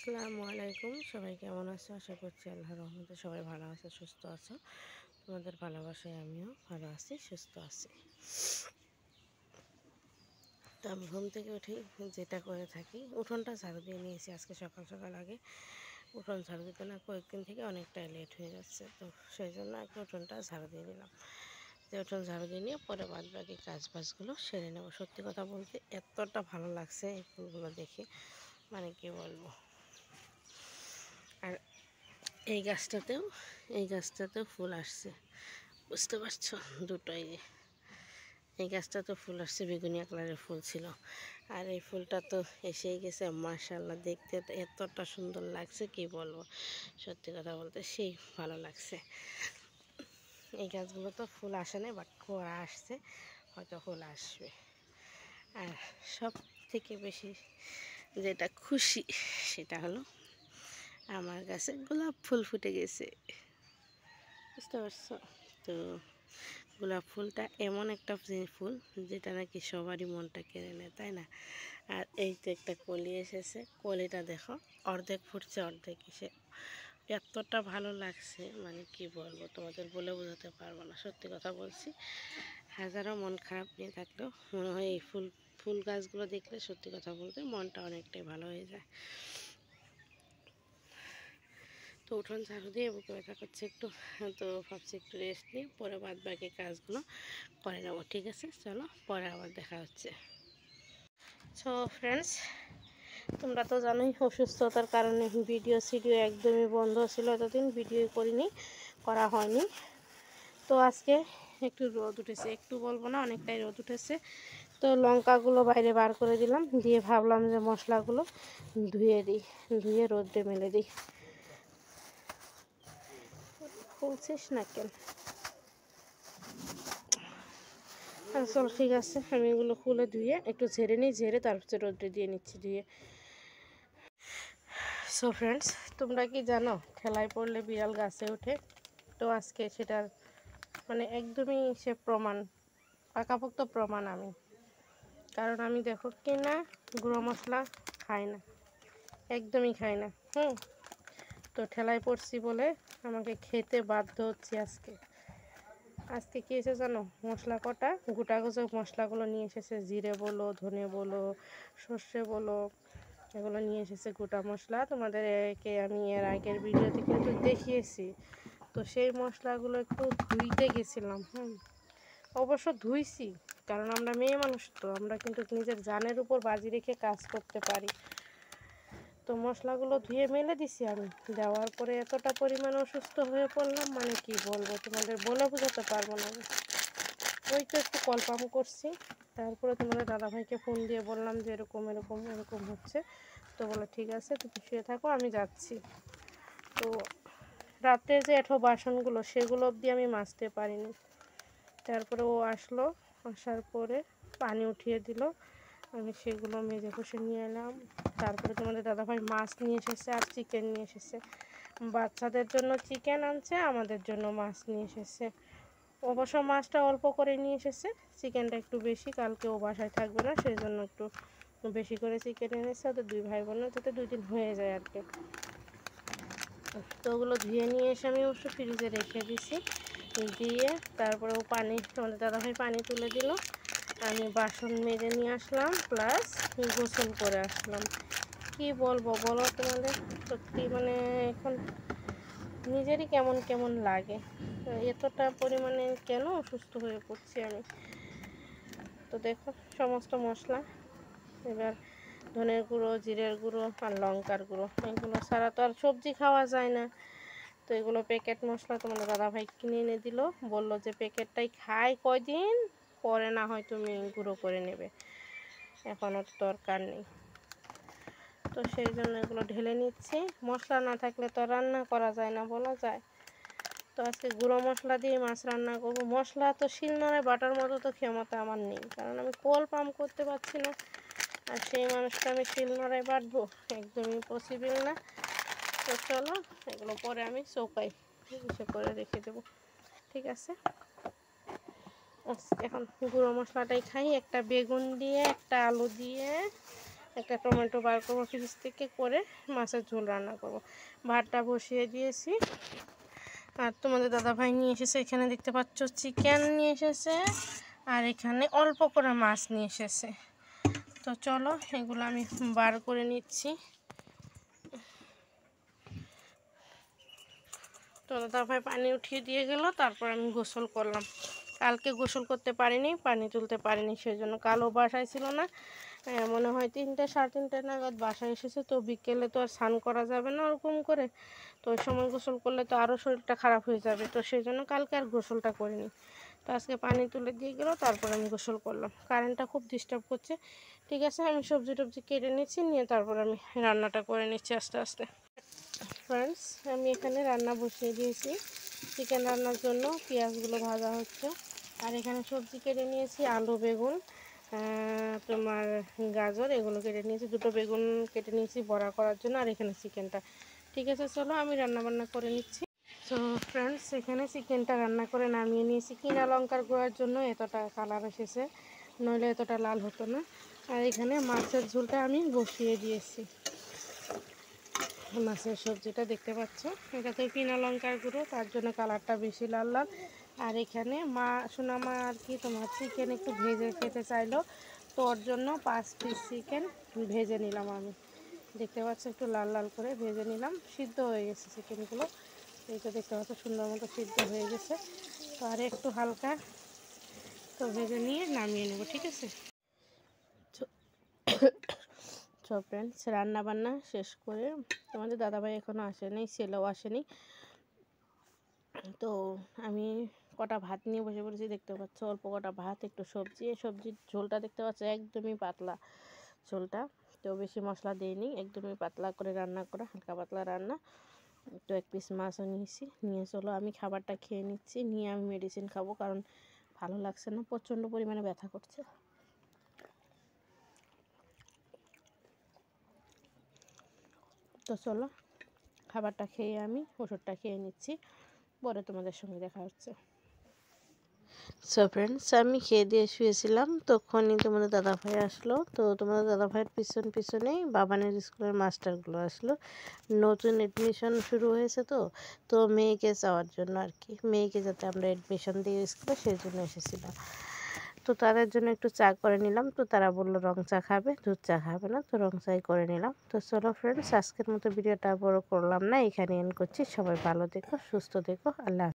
আসসালামু আলাইকুম, সবাই কেমন আছো? আশা করছি আল্লাহর রহমতে সবাই ভালো আছো, সুস্থ আছো। তোমাদের ভালোবাসায় আমিও ভালো আছি, সুস্থ আছি। তো আমি ঘুম থেকে উঠেই যেটা করে থাকি, উঠোনটা ঝাড়ু দিয়ে নিয়েছি আজকে সকাল সকাল। আগে উঠোন ঝাড়ু দিতে না কয়েকদিন থেকে অনেকটাই লেট হয়ে যাচ্ছে, তো সেই জন্য আগে উঠোনটা ঝাড়ু দিয়ে নিলাম। যে উঠোন ঝাড়ু দিয়ে নিয়ে পরে বাদ বাকি কাজ বাজগুলো সেরে নেবো। সত্যি কথা বলতে এতটা ভালো লাগছে এই ফুলগুলো দেখে, মানে কি বলবো। আর এই গাছটাতেও ফুল আসছে, বুঝতে পারছো? দুটোই এই গাছটাতেও ফুল আসছে, বেগুনিয়া কালারের ফুল ছিল। আর এই ফুলটা তো এসেই গেছে, মাশাআল্লাহ। দেখতে তো এতটা সুন্দর লাগছে, কি বলবো। সত্যি কথা বলতে সেই ভালো লাগছে। এই গাছগুলো তো ফুল আসে না, বাট কোয়া আসছে, হয়তো ফুল আসবে। আর সব থেকে বেশি যেটা খুশি সেটা হলো আমার গাছে গোলাপ ফুল ফুটে গেছে, বুঝতে পারছো? তো গোলাপ ফুলটা এমন একটা ফুল যেটা নাকি সবারই মনটা কেড়ে নেয়, তাই না? আর এই তো একটা কলি এসেছে, কলিটা দেখো অর্ধেক ফুটছে অর্ধেক এসে, এতটা ভালো লাগছে, মানে কি বলবো, তোমাদের বলে বোঝাতে পারবো না। সত্যি কথা বলছি, হাজারো মন খারাপ নিয়ে থাকলেও মনে হয় এই ফুল গাছগুলো দেখলে সত্যি কথা বলতে মনটা অনেকটাই ভালো হয়ে যায়। তো উঠোন ঝাড়ু দিয়ে বুকে ব্যথা করছে একটু, তো ভাবছি একটু রেস্ট নিয়ে পরে বাদ বাকি কাজগুলো করে নেবো। ঠিক আছে, চলো পরে আবার দেখা হচ্ছে। সো ফ্রেন্ডস, তোমরা তো জানোই অসুস্থতার কারণে ভিডিও একদমই বন্ধ ছিল, এতদিন ভিডিও করা হয়নি। তো আজকে একটু রোদ উঠেছে, একটু বলবো না, অনেকটাই রোদ উঠেছে। তো লঙ্কাগুলো বাইরে বার করে দিলাম, দিয়ে ভাবলাম যে মশলাগুলো ধুয়ে রোদে মেলে দিই। বলছিস না কেন? চল ঠিক আছে, আমি এগুলো খুলে ধুয়ে একটু ঝেড়ে নিই, ঝেড়ে তারপর রোদে দিয়ে নিচ্ছি ধুয়ে। সো ফ্রেন্ডস, তোমরা কি জানো ঠেলায় পড়লে বিড়াল গাছে ওঠে? তো আজকে সেটার মানে একদমই সে প্রমাণ, পাকাপোক্ত প্রমাণ আমি। কারণ আমি দেখো কিনা গুঁড়ো মশলা খাই না, একদমই খাই না। তো ঠেলায় পড়ছি বলে আমাকে খেতে বাধ্য হচ্ছি আজকে। আজকে কী এসে জানো, মশলা কটা গোটা মশলাগুলো নিয়ে এসেছে, জিরে বলো, ধনে বলো, সর্ষে বলো, এগুলো নিয়ে এসেছে গোটা মশলা। তোমাদেরকে আমি এর আগের ভিডিওতে কিন্তু দেখিয়েছি। তো সেই মশলাগুলো একটু ধুইতে গেছিলাম, অবশ্য ধুইছি, কারণ আমরা মেয়ে মানুষ, তো আমরা কিন্তু নিজের জানের উপর বাজি রেখে কাজ করতে পারি। তো মশলাগুলো ধুয়ে মেলে দিছি আমি, দেওয়ার পরে এতটা পরিমাণ অসুস্থ হয়ে পড়লাম, মানে কি বলবো, তোমাদের বলে বোঝাতে পারবো না। ওই তো একটু কলপাম করছি, তারপরে তোমাদের দাদাভাইকে ফোন দিয়ে বললাম যে এরকম এরকম এরকম হচ্ছে। তো বলে ঠিক আছে, তুমি শুয়ে থাকো, আমি যাচ্ছি। তো রাতে যে এঁঠো বাসনগুলো সেগুলো অবধি আমি মাজতে পারিনি। তারপরে ও আসলো, আসার পরে পানি উঠিয়ে দিল, আমি সেগুলো মেজে ঘষে নিয়ে এলাম। তারপরে তোমাদের দাদাভাই মাছ নিয়ে এসেছে আর চিকেন নিয়ে এসেছে। বাচ্চাদের জন্য চিকেন আনছে, আমাদের জন্য মাছ নিয়ে এসেছে। অবশ্য মাছটা অল্প করে নিয়ে এসেছে, চিকেনটা একটু বেশি, কালকে ও বাসায় থাকবে না, সেই জন্য একটু বেশি করে চিকেন এনেছে। ওদের দুই ভাই বোনের যাতে 2 দিন হয়ে যায় আর কি। তো ওগুলো ধুয়ে নিয়ে এসে আমি অবশ্য ফ্রিজে রেখে দিছি, দিয়ে তারপরে ও পানি, তোমাদের দাদাভাই পানি তুলে দিল, আমি বাসন মেজে নিয়ে আসলাম, প্লাস গোসল করে আসলাম। কি বলবো বলো তোমাদের, সত্যি মানে এখন নিজেরই কেমন কেমন লাগে, এতটা পরিমাণে কেন অসুস্থ হয়ে পড়ছি আমি। তো দেখো সমস্ত মশলা, এবার ধনের গুঁড়ো, জিরের গুঁড়ো আর লঙ্কার গুঁড়ো, এগুলো ছাড়া তো আর সবজি খাওয়া যায় না। তো এগুলো প্যাকেট মশলা তোমাদের দাদাভাই কিনে এনে দিল, বললো যে প্যাকেটটাই খাই কয়দিন, পরে না হয় তুমি গুঁড়ো করে নেবে, এখনও তো দরকার নেই। তো সেই জন্য এগুলো ঢেলে নিচ্ছি। মশলা না থাকলে তো রান্না করা যায় না, বলা যায়। তো আজকে গুঁড়ো মশলা দিয়ে মাছ রান্না করব। মশলা তো শিলনোড়ায় বাটার মতো তো ক্ষমতা আমার নেই, কারণ আমি কল পাম্প করতে পারছি না, আর সেই মানুষটা আমি শিলনোড়ায় বাটবো, একদমই পসিবল না। তো চলো এগুলো পরে আমি চৌকাই ইসে করে রেখে দেবো, ঠিক আছে? এখন গুঁড়ো মশলাটাই খাই, একটা বেগুন দিয়ে, একটা আলু দিয়ে, একটা টমেটো বার করবো ফ্রিজ থেকে, করে মাছের ঝোল রান্না করব। ভাতটা বসিয়ে দিয়েছি। আর তোমাদের দাদাভাই নিয়ে এসেছে, এখানে দেখতে পাচ্ছ চিকেন নিয়ে এসেছে, আর এখানে অল্প করে মাছ নিয়ে এসেছে। তো চলো এগুলো আমি বার করে নিচ্ছি। তো দাদাভাই পানি উঠিয়ে দিয়ে গেল, তারপর আমি গোসল করলাম। কালকে গোসল করতে পারিনি, পানি তুলতে পারিনি, সেই জন্য কালও বাসায় ছিল না। মনে হয় 3টে সাড়ে 3টে নাগাদ বাসায় এসেছে। তো বিকেলে তো আর স্নান করা যাবে না ওরকম করে, তো ওই সময় গোসল করলে তো আরও শরীরটা খারাপ হয়ে যাবে। তো সেই জন্য কালকে আর গোসলটা করিনি। তো আজকে পানি তুলে দিয়ে গেল, তারপর আমি গোসল করলাম। কারেন্টটা খুব ডিস্টার্ব করছে। ঠিক আছে, আমি সবজি টবজি কেটে নিচ্ছি, নিয়ে তারপর আমি রান্নাটা করে নিচ্ছি আস্তে আস্তে। ফ্রেন্ডস, আমি এখানে রান্না বসিয়ে দিয়েছি। চিকেন রান্নার জন্য পেঁয়াজগুলো ভাজা হচ্ছে। আর এখানে সবজি কেটে নিয়েছি, আলু, বেগুন, তোমার গাজর, এগুলো কেটে নিয়েছি। 2টো বেগুন কেটে নিয়েছি বড়া করার জন্য। আর এখানে চিকেনটা। ঠিক আছে, চলো আমি রান্নাবান্না করে নিচ্ছি। তো ফ্রেন্ডস, এখানে চিকেনটা রান্না করে নামিয়ে নিয়েছি। কিনা লঙ্কার গুঁড়ার জন্য এতটা কালার এসেছে, নইলে এতটা লাল হতো না। আর এখানে মাছের ঝোলটা আমি বসিয়ে দিয়েছি। মাছের সবজিটা দেখতে পাচ্ছ, এটা তো কিনা লঙ্কার গুঁড়ো, তার জন্য কালারটা বেশি লাল লাল। আর এখানে সোনামা আর কি তোমার চিকেন একটু ভেজে খেতে চাইলো, তো ওর জন্য 5 পিস চিকেন ভেজে নিলাম আমি। দেখতে পাচ্ছ একটু লাল লাল করে ভেজে নিলাম। সিদ্ধ হয়ে গেছে চিকেনগুলো, এই তো দেখতে পাচ্ছ সুন্দর মতো সিদ্ধ হয়ে গেছে। তো আর একটু হালকা তো ভেজে নিয়ে নামিয়ে নেব। ঠিক আছে, সব ফ্রেন্ডস রান্না বান্না শেষ করে, তোমাদের দাদাভাই এখনও আসেনি, ছেলেও আসেনি। তো আমি কটা ভাত নিয়ে বসে পড়েছি। দেখতে পাচ্ছ অল্প কটা ভাত, একটু সবজি। এই সবজির ঝোলটা দেখতে পাচ্ছ একদমই পাতলা ঝোলটা, তো বেশি মশলা দিইনি, একদমই পাতলা করে রান্না করা, হালকা পাতলা রান্না। তো 1 পিস মাছও নিয়েছি। নিয়ে চলো আমি খাবারটা খেয়ে নিচ্ছি, নিয়ে আমি মেডিসিন খাবো, কারণ ভালো লাগছে না, প্রচণ্ড পরিমাণে ব্যথা করছে। তো চলো খাবারটা খেয়ে আমি ওষুধটা খেয়ে নিচ্ছি, পরে তোমাদের সঙ্গে দেখা হচ্ছে। সো ফ্রেন্ডস, আমি খেয়ে দিয়ে শুয়েছিলাম, তখনই তোমাদের দাদাভাই আসলো। তো তোমাদের দাদাভাইয়ের পিছনেই বাবানের স্কুলের মাস্টারগুলো আসলো। নতুন এডমিশন শুরু হয়েছে, তো মেয়েকে চাওয়ার জন্য আর কি, মেয়েকে যাতে আমরা এডমিশন দিই স্কুলে, সেই জন্য এসেছিলাম। তো তাদের জন্য একটু চা করে নিলাম। তো তারা বললো রং চা খাবে, দুধ চা খাবে না, তো রং চাই করে নিলাম। তো চলো ফ্রেন্ডস, আজকের মতো ভিডিওটা বড় করলাম না, এখানে এন্ড করছি। সবাই ভালো থেকো, সুস্থ থেকো, আল্লাহ।